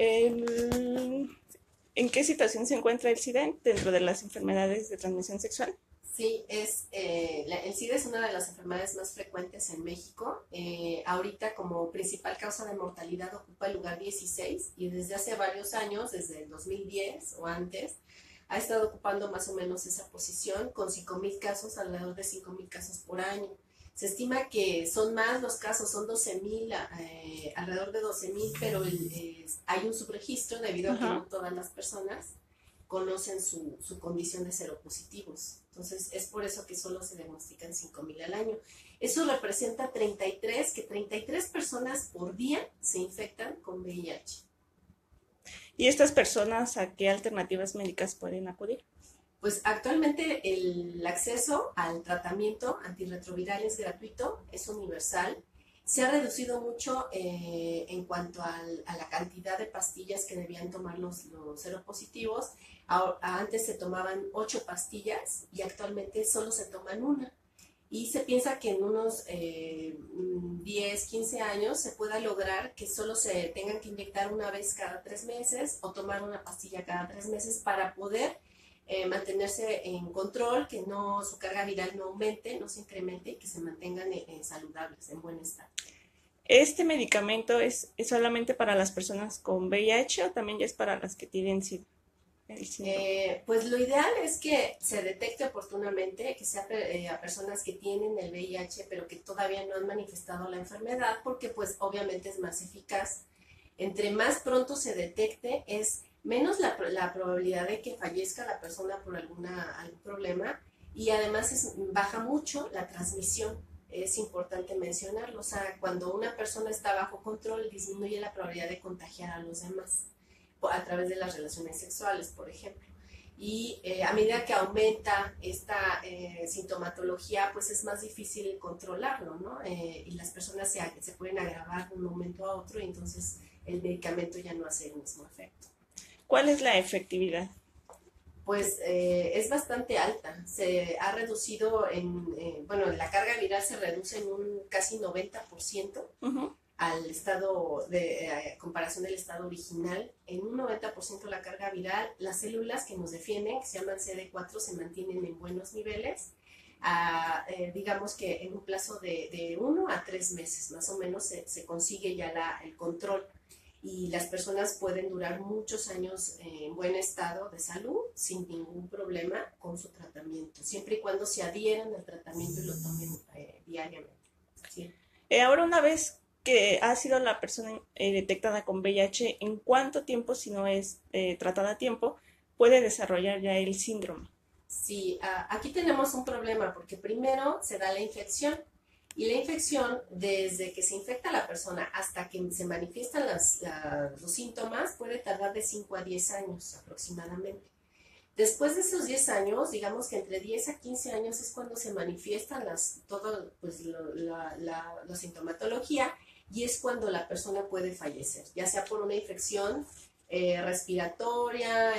¿En qué situación se encuentra el SIDA dentro de las enfermedades de transmisión sexual? Sí, el SIDA es una de las enfermedades más frecuentes en México. Ahorita como principal causa de mortalidad ocupa el lugar 16 y desde hace varios años, desde el 2010 o antes, ha estado ocupando más o menos esa posición con 5,000 casos, alrededor de 5,000 casos por año. Se estima que son más los casos, son 12,000, alrededor de 12,000, pero hay un subregistro debido a que Ajá. no todas las personas conocen su condición de seropositivos. Entonces, es por eso que solo se diagnostican 5,000 al año. Eso representa 33 personas por día se infectan con VIH. ¿Y estas personas a qué alternativas médicas pueden acudir? Pues actualmente el acceso al tratamiento antirretroviral es gratuito, es universal. Se ha reducido mucho en cuanto a la cantidad de pastillas que debían tomar los seropositivos. Antes se tomaban 8 pastillas y actualmente solo se toman una. Y se piensa que en unos 10, 15 años se pueda lograr que solo se tengan que inyectar una vez cada 3 meses o tomar una pastilla cada 3 meses para poder mantenerse en control, que no su carga viral no aumente, no se incremente y que se mantengan saludables, en buen estado. ¿Este medicamento es solamente para las personas con VIH o también ya es para las que tienen SIDA, el síndrome? Pues lo ideal es que se detecte oportunamente, que sea a personas que tienen el VIH pero que todavía no han manifestado la enfermedad, porque pues obviamente es más eficaz. Entre más pronto se detecte, es menos la probabilidad de que fallezca la persona por algún problema y además baja mucho la transmisión. Es importante mencionarlo. O sea, cuando una persona está bajo control, disminuye la probabilidad de contagiar a los demás a través de las relaciones sexuales, por ejemplo. Y a medida que aumenta esta sintomatología, pues es más difícil controlarlo, ¿no? Y las personas se pueden agravar de un momento a otro y entonces el medicamento ya no hace el mismo efecto. ¿Cuál es la efectividad? Pues es bastante alta. Se ha reducido bueno, la carga viral se reduce en un casi 90% Ujú. al estado de comparación del estado original. En un 90% la carga viral, las células que nos defienden, que se llaman CD4, se mantienen en buenos niveles. Digamos que en un plazo de 1 a 3 meses más o menos se consigue ya el control y las personas pueden durar muchos años en buen estado de salud sin ningún problema con su tratamiento, siempre y cuando se adhieran al tratamiento y lo tomen diariamente. ¿Sí? Ahora, una vez que ha sido la persona detectada con VIH, ¿en cuánto tiempo, si no es tratada a tiempo, puede desarrollar ya el síndrome? Sí, aquí tenemos un problema porque primero se da la infección y la infección desde que se infecta la persona hasta que se manifiestan los síntomas puede tardar de 5 a 10 años aproximadamente. Después de esos 10 años, digamos que entre 10 a 15 años es cuando se manifiestan todo, pues, la sintomatología y es cuando la persona puede fallecer, ya sea por una infección respiratoria,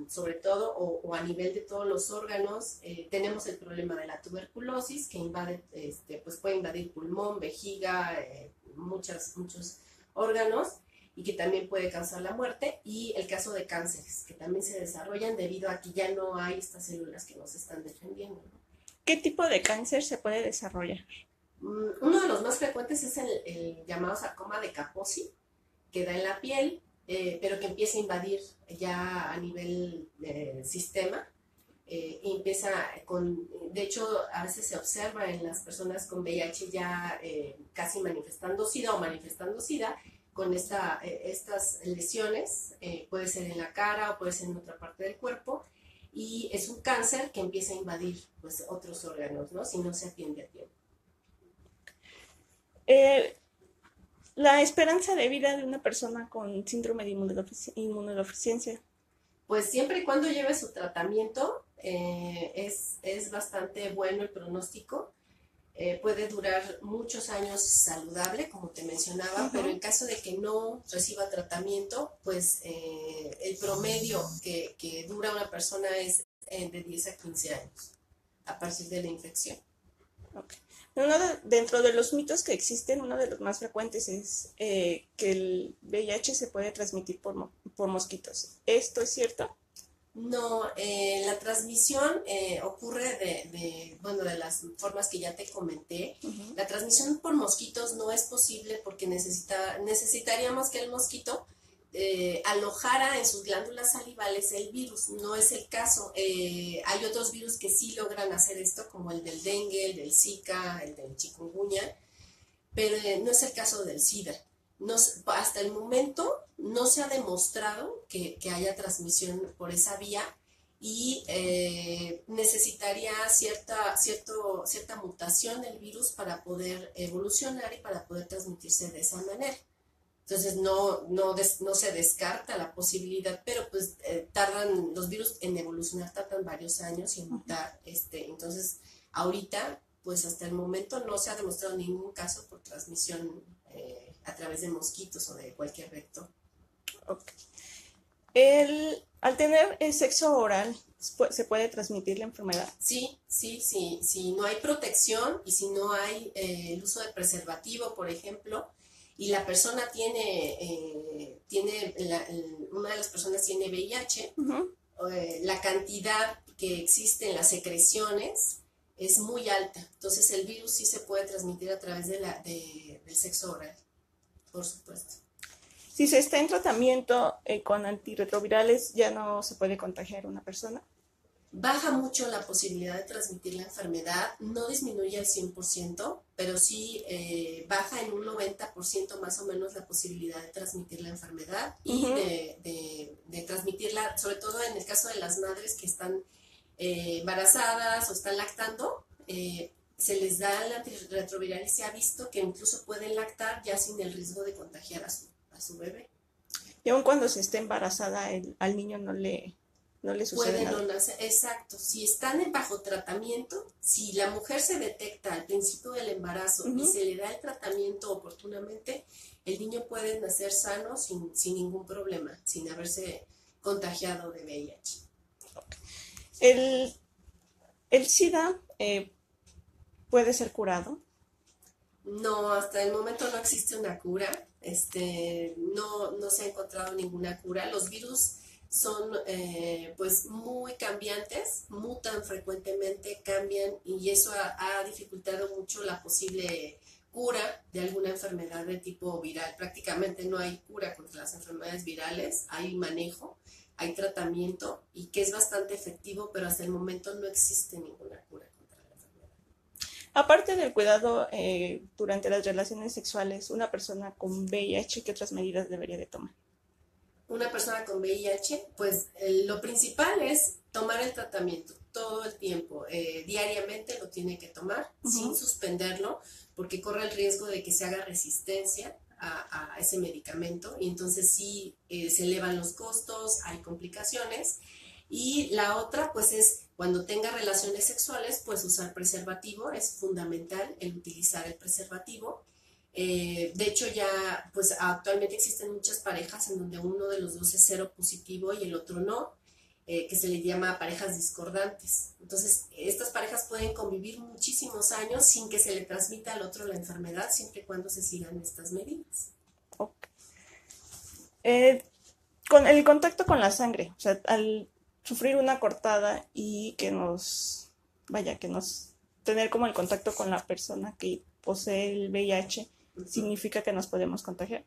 sobre todo, o a nivel de todos los órganos. Tenemos el problema de la tuberculosis que invade, pues puede invadir pulmón, vejiga, muchos órganos y que también puede causar la muerte, y el caso de cánceres, que también se desarrollan debido a que ya no hay estas células que nos están defendiendo, ¿no? ¿Qué tipo de cáncer se puede desarrollar? Uno de los más frecuentes es el llamado sarcoma de Kaposi, que da en la piel, pero que empieza a invadir ya a nivel sistema. Y empieza de hecho, a veces se observa en las personas con VIH ya casi manifestando SIDA o manifestando SIDA, con estas lesiones, puede ser en la cara o puede ser en otra parte del cuerpo, y es un cáncer que empieza a invadir pues, otros órganos, ¿no? Si no se atiende a tiempo. Eh, la esperanza de vida de una persona con síndrome de inmunodeficiencia. Pues siempre y cuando lleve su tratamiento, es bastante bueno el pronóstico. Puede durar muchos años saludable, como te mencionaba, pero Ujú. en caso de que no reciba tratamiento, pues el promedio que dura una persona es de 10 a 15 años a partir de la infección. Ok. Dentro de los mitos que existen, uno de los más frecuentes es que el VIH se puede transmitir por mosquitos. ¿Esto es cierto? No, la transmisión ocurre bueno, de las formas que ya te comenté. Ujú. La transmisión por mosquitos no es posible porque necesitaríamos que el mosquito alojara en sus glándulas salivales el virus. No es el caso. Hay otros virus que sí logran hacer esto, como el del dengue, el del Zika, el del chikungunya, pero no es el caso del SIDA. No, hasta el momento no se ha demostrado que haya transmisión por esa vía y necesitaría cierta mutación del virus para poder evolucionar y para poder transmitirse de esa manera. Entonces no se descarta la posibilidad, pero pues los virus en evolucionar tardan varios años y en mutar. Entonces ahorita pues hasta el momento no se ha demostrado ningún caso por transmisión a través de mosquitos o de cualquier vector. Ok. Al tener el sexo oral, ¿se puede transmitir la enfermedad? Sí, si no hay protección y si no hay el uso de preservativo, por ejemplo, y la persona una de las personas tiene VIH, Ujú. la cantidad que existe en las secreciones es muy alta. Entonces el virus sí se puede transmitir a través del sexo oral, por supuesto. Si se está en tratamiento con antirretrovirales, ¿ya no se puede contagiar una persona? Baja mucho la posibilidad de transmitir la enfermedad, no disminuye al 100%, pero sí baja en un 90% más o menos la posibilidad de transmitir la enfermedad y Ujú. de transmitirla, sobre todo en el caso de las madres que están embarazadas o están lactando, se les da el antirretroviral y se ha visto que incluso pueden lactar ya sin el riesgo de contagiar a su bebé. Y aun cuando se esté embarazada, al niño no le sucede Pueden no nada. nacer, exacto. Si están bajo tratamiento, si la mujer se detecta al principio del embarazo y Ujú. se le da el tratamiento oportunamente, el niño puede nacer sano sin ningún problema, sin haberse contagiado de VIH. El, el SIDA puede ser curado. No, hasta el momento no existe una cura, no se ha encontrado ninguna cura. Los virus son pues muy cambiantes, mutan frecuentemente, cambian y eso ha dificultado mucho la posible cura de alguna enfermedad de tipo viral. Prácticamente no hay cura contra las enfermedades virales, hay manejo, hay tratamiento y que es bastante efectivo, pero hasta el momento no existe ninguna cura contra la enfermedad. Aparte del cuidado durante las relaciones sexuales, una persona con VIH, ¿qué otras medidas debería de tomar? Una persona con VIH, pues lo principal es tomar el tratamiento todo el tiempo, diariamente lo tiene que tomar sin suspenderlo, porque corre el riesgo de que se haga resistencia a ese medicamento y entonces sí se elevan los costos, hay complicaciones. Y la otra, pues es cuando tenga relaciones sexuales, pues usar preservativo, es fundamental el utilizar el preservativo. De hecho, ya, pues actualmente existen muchas parejas en donde uno de los dos es cero positivo y el otro no, que se les llama parejas discordantes. Entonces, estas parejas pueden convivir muchísimos años sin que se le transmita al otro la enfermedad, siempre y cuando se sigan estas medidas. Okay. Con el contacto con la sangre, o sea, al sufrir una cortada y tener como el contacto con la persona que posee el VIH, significa que nos podemos contagiar.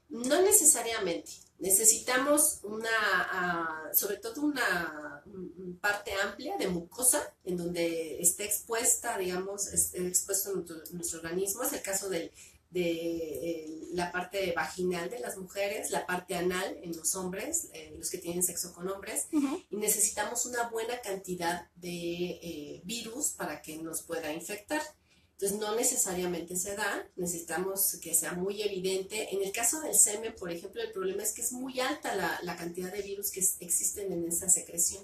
No necesariamente. Necesitamos sobre todo una parte amplia de mucosa en donde esté expuesta, digamos, esté expuesto nuestro organismo. Es el caso de la parte vaginal de las mujeres, la parte anal en los hombres, los que tienen sexo con hombres, y necesitamos una buena cantidad de virus para que nos pueda infectar. Entonces no necesariamente se da, necesitamos que sea muy evidente. En el caso del semen, por ejemplo, el problema es que es muy alta la cantidad de virus que existen en esa secreción,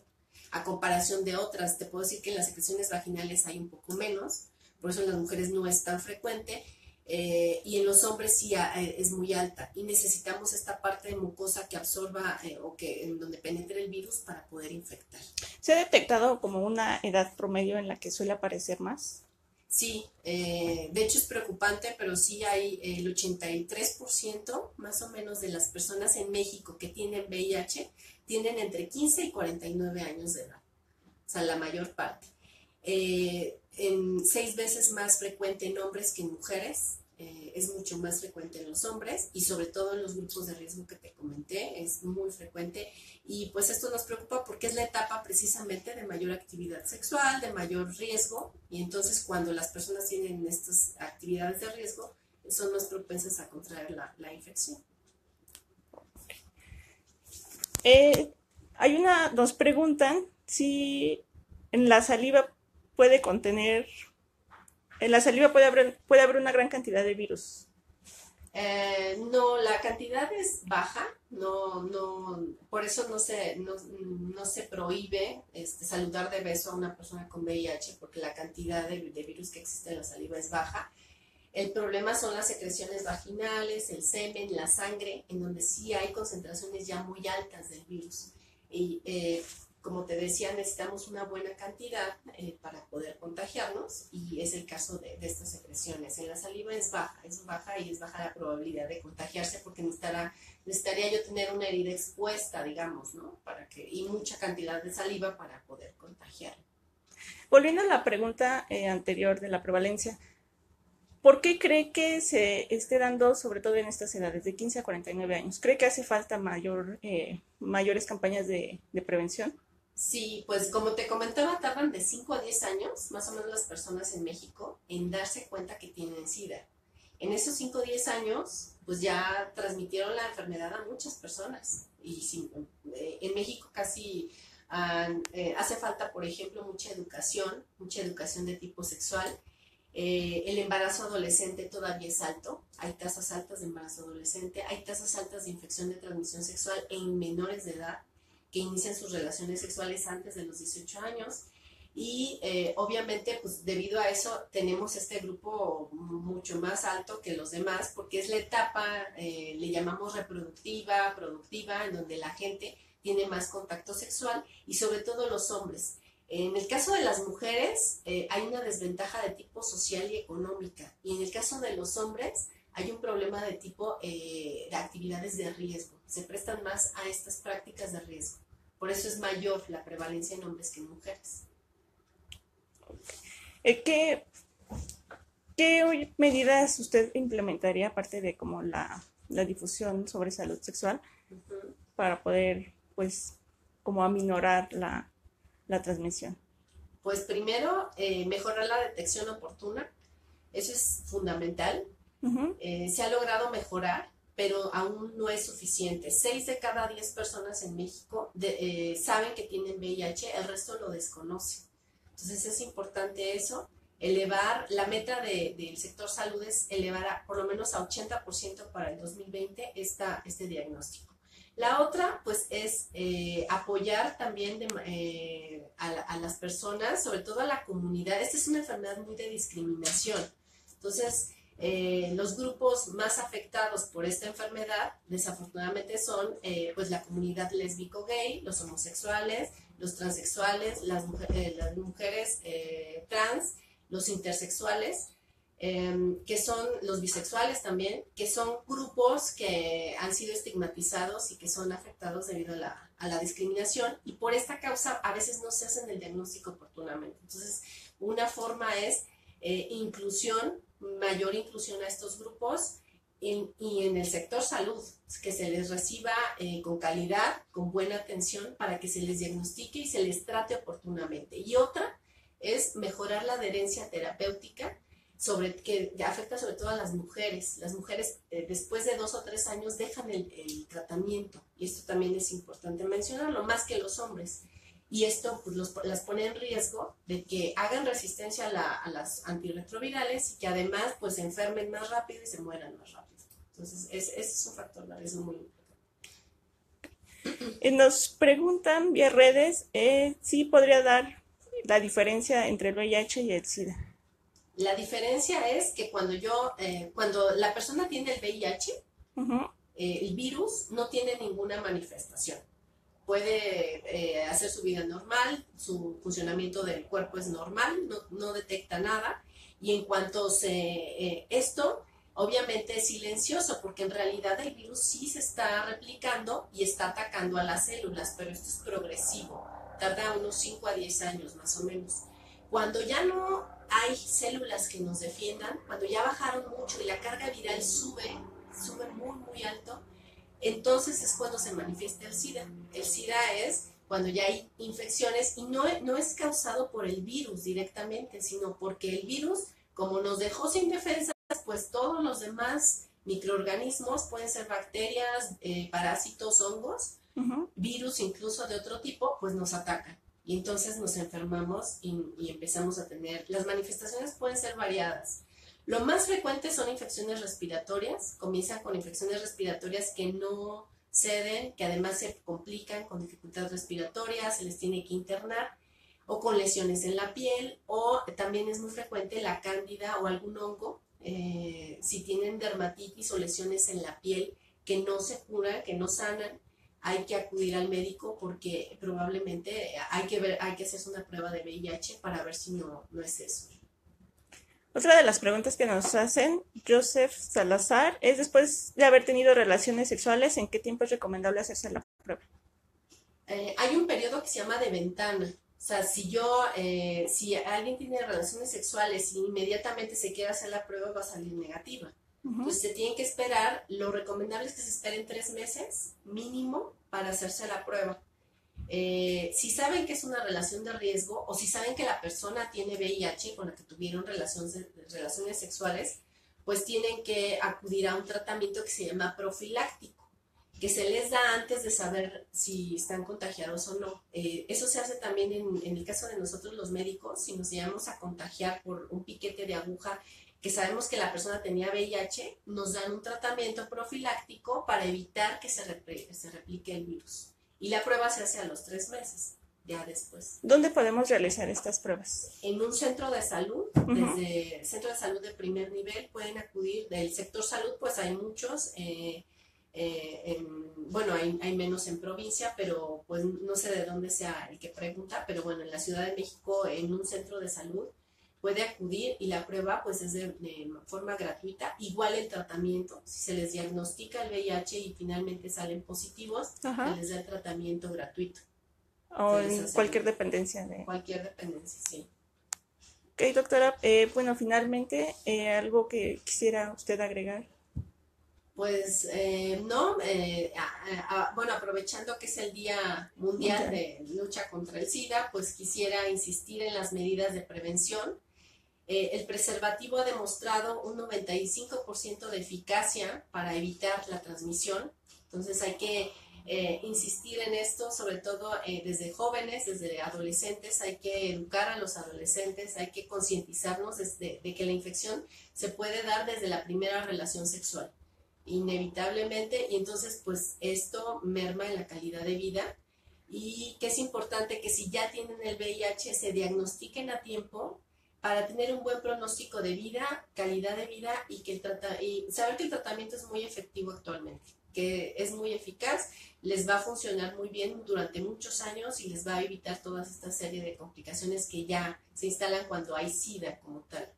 a comparación de otras. Te puedo decir que en las secreciones vaginales hay un poco menos, por eso en las mujeres no es tan frecuente, y en los hombres sí es muy alta. Y necesitamos esta parte de mucosa que absorba en donde penetre el virus para poder infectar. ¿Se ha detectado como una edad promedio en la que suele aparecer más? Sí, de hecho es preocupante, pero sí hay el 83% más o menos de las personas en México que tienen VIH tienen entre 15 y 49 años de edad, o sea, la mayor parte. En 6 veces más frecuente en hombres que en mujeres, es mucho más frecuente en los hombres y sobre todo en los grupos de riesgo que te comenté, es muy frecuente y pues esto nos preocupa porque es la etapa precisamente de mayor actividad sexual, de mayor riesgo y entonces cuando las personas tienen estas actividades de riesgo son más propensas a contraer la infección. Eh, nos preguntan si en la saliva puede contener, en la saliva puede haber una gran cantidad de virus. No, la cantidad es baja, por eso no se prohíbe saludar de beso a una persona con VIH, porque la cantidad de virus que existe en la saliva es baja. El problema son las secreciones vaginales, el semen, la sangre, en donde sí hay concentraciones ya muy altas del virus. Y como te decía, necesitamos una buena cantidad para poder contagiarnos y es el caso de estas secreciones. En la saliva es baja y es baja la probabilidad de contagiarse porque necesitaría yo tener una herida expuesta, digamos, ¿no? Y mucha cantidad de saliva para poder contagiar. Volviendo a la pregunta anterior de la prevalencia, ¿por qué cree que se esté dando, sobre todo en estas edades, de 15 a 49 años? ¿Cree que hace falta mayores campañas de prevención? Sí, pues como te comentaba, tardan de 5 a 10 años, más o menos las personas en México, en darse cuenta que tienen SIDA. En esos 5 o 10 años, pues ya transmitieron la enfermedad a muchas personas. Y sí, en México casi hace falta, por ejemplo, mucha educación de tipo sexual. El embarazo adolescente todavía es alto, hay tasas altas de embarazo adolescente, hay tasas altas de infección de transmisión sexual en menores de edad que inician sus relaciones sexuales antes de los 18 años y obviamente pues debido a eso tenemos este grupo mucho más alto que los demás porque es la etapa, le llamamos reproductiva, productiva, en donde la gente tiene más contacto sexual y sobre todo los hombres. En el caso de las mujeres hay una desventaja de tipo social y económica y en el caso de los hombres hay un problema de tipo de actividades de riesgo, se prestan más a estas prácticas de riesgo. Por eso es mayor la prevalencia en hombres que en mujeres. ¿Qué medidas usted implementaría, aparte de como la difusión sobre salud sexual, para poder, pues, como aminorar la transmisión? Pues primero, mejorar la detección oportuna. Eso es fundamental. Se ha logrado mejorar, pero aún no es suficiente. 6 de cada 10 personas en México saben que tienen VIH, el resto lo desconoce. Entonces es importante eso, elevar, la meta del sector salud es elevar por lo menos a 80% para el 2020 este diagnóstico. La otra, pues, es apoyar también a las personas, sobre todo a la comunidad. Esta es una enfermedad muy de discriminación. Entonces, los grupos más afectados por esta enfermedad, desafortunadamente, son pues la comunidad lésbico-gay, los homosexuales, los transexuales, las mujeres trans, los intersexuales, que son los bisexuales también, que son grupos que han sido estigmatizados y que son afectados debido a la discriminación y por esta causa a veces no se hacen el diagnóstico oportunamente. Entonces, una forma es mayor inclusión a estos grupos y en el sector salud, que se les reciba con calidad, con buena atención para que se les diagnostique y se les trate oportunamente. Y otra es mejorar la adherencia terapéutica, que afecta sobre todo a las mujeres. Las mujeres después de 2 o 3 años dejan el tratamiento y esto también es importante mencionarlo, más que los hombres. Y esto pues, las pone en riesgo de que hagan resistencia a las antirretrovirales y que además pues se enfermen más rápido y se mueran más rápido. Entonces, ese es un factor de riesgo muy importante. Nos preguntan vía redes si podría dar la diferencia entre el VIH y el SIDA. La diferencia es que cuando la persona tiene el VIH, el virus no tiene ninguna manifestación. Puede hacer su vida normal, su funcionamiento del cuerpo es normal, no detecta nada. Y en cuanto esto, obviamente es silencioso, porque en realidad el virus sí se está replicando y está atacando a las células, pero esto es progresivo, tarda unos 5 a 10 años más o menos. Cuando ya no hay células que nos defiendan, cuando ya bajaron mucho y la carga viral sube muy, muy alto, entonces es cuando se manifiesta el SIDA. El SIDA es cuando ya hay infecciones y no es causado por el virus directamente, sino porque el virus, como nos dejó sin defensas, pues todos los demás microorganismos, pueden ser bacterias, parásitos, hongos, virus incluso de otro tipo, pues nos atacan. Y entonces nos enfermamos y empezamos a tener, las manifestaciones pueden ser variadas. Lo más frecuente son infecciones respiratorias, comienzan con infecciones respiratorias que no ceden, que además se complican con dificultad respiratoria, se les tiene que internar, o con lesiones en la piel, o también es muy frecuente la cándida o algún hongo, si tienen dermatitis o lesiones en la piel que no se curan, que no sanan, hay que acudir al médico porque probablemente hay que hacerse una prueba de VIH para ver si no es eso. Otra de las preguntas que nos hacen, Joseph Salazar, es después de haber tenido relaciones sexuales, ¿en qué tiempo es recomendable hacerse la prueba? Hay un periodo que se llama de ventana. O sea, si alguien tiene relaciones sexuales y inmediatamente se quiere hacer la prueba, va a salir negativa. Entonces se tienen que esperar, lo recomendable es que se esperen 3 meses mínimo para hacerse la prueba. Si saben que es una relación de riesgo o si saben que la persona tiene VIH con la que tuvieron relaciones sexuales, pues tienen que acudir a un tratamiento que se llama profiláctico, que se les da antes de saber si están contagiados o no. Eso se hace también en el caso de nosotros los médicos, si nos llegamos a contagiar por un piquete de aguja que sabemos que la persona tenía VIH, nos dan un tratamiento profiláctico para evitar que se replique el virus. Y la prueba se hace a los 3 meses, ya después. ¿Dónde podemos realizar estas pruebas? En un centro de salud, desde centro de salud de primer nivel, pueden acudir. Del sector salud, pues hay muchos. Bueno, hay menos en provincia, pero pues no sé de dónde sea el que pregunta, pero bueno, en la Ciudad de México, en un centro de salud, puede acudir y la prueba pues es de forma gratuita. Igual el tratamiento, si se les diagnostica el VIH y finalmente salen positivos, se les da el tratamiento gratuito. O en cualquier dependencia. Cualquier dependencia, sí. Ok, doctora, bueno, finalmente, ¿algo que quisiera usted agregar? Pues no, bueno, aprovechando que es el Día Mundial de Lucha contra el SIDA, pues quisiera insistir en las medidas de prevención. El preservativo ha demostrado un 95% de eficacia para evitar la transmisión, entonces hay que insistir en esto, sobre todo desde jóvenes, desde adolescentes, hay que educar a los adolescentes, hay que concientizarnos de que la infección se puede dar desde la primera relación sexual, inevitablemente, y entonces pues esto merma en la calidad de vida, y que es importante que si ya tienen el VIH se diagnostiquen a tiempo para tener un buen pronóstico de vida, calidad de vida y saber que el tratamiento es muy efectivo actualmente, que es muy eficaz, les va a funcionar muy bien durante muchos años y les va a evitar toda esta serie de complicaciones que ya se instalan cuando hay SIDA como tal.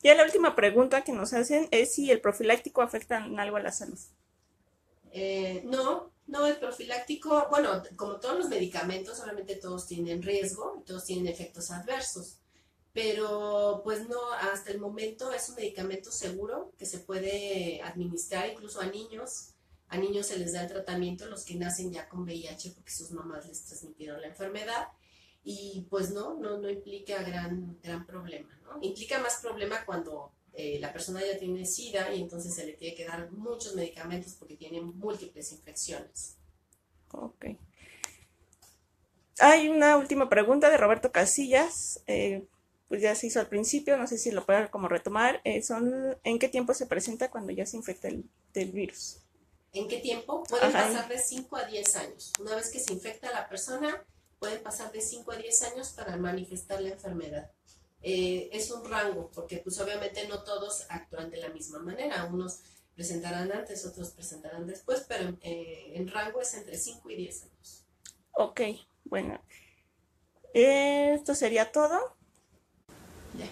Ya la última pregunta que nos hacen es si el profiláctico afecta en algo a la salud. No, el profiláctico, bueno, como todos los medicamentos, obviamente todos tienen riesgo y todos tienen efectos adversos. Pero pues no, hasta el momento es un medicamento seguro que se puede administrar incluso a niños. A niños se les da el tratamiento, los que nacen ya con VIH porque sus mamás les transmitieron la enfermedad. Y pues no implica gran problema, ¿no? Implica más problema cuando la persona ya tiene SIDA y entonces se le tiene que dar muchos medicamentos porque tiene múltiples infecciones. Ok. Hay una última pregunta de Roberto Casillas. Pues ya se hizo al principio, no sé si lo puedo como retomar, ¿en qué tiempo se presenta cuando ya se infecta del virus? ¿En qué tiempo? Pueden pasar de 5 a 10 años. Una vez que se infecta la persona, pueden pasar de 5 a 10 años para manifestar la enfermedad. Es un rango, porque pues obviamente no todos actúan de la misma manera. Unos presentarán antes, otros presentarán después, pero en rango es entre 5 y 10 años. Ok, bueno. Esto sería todo. Yeah.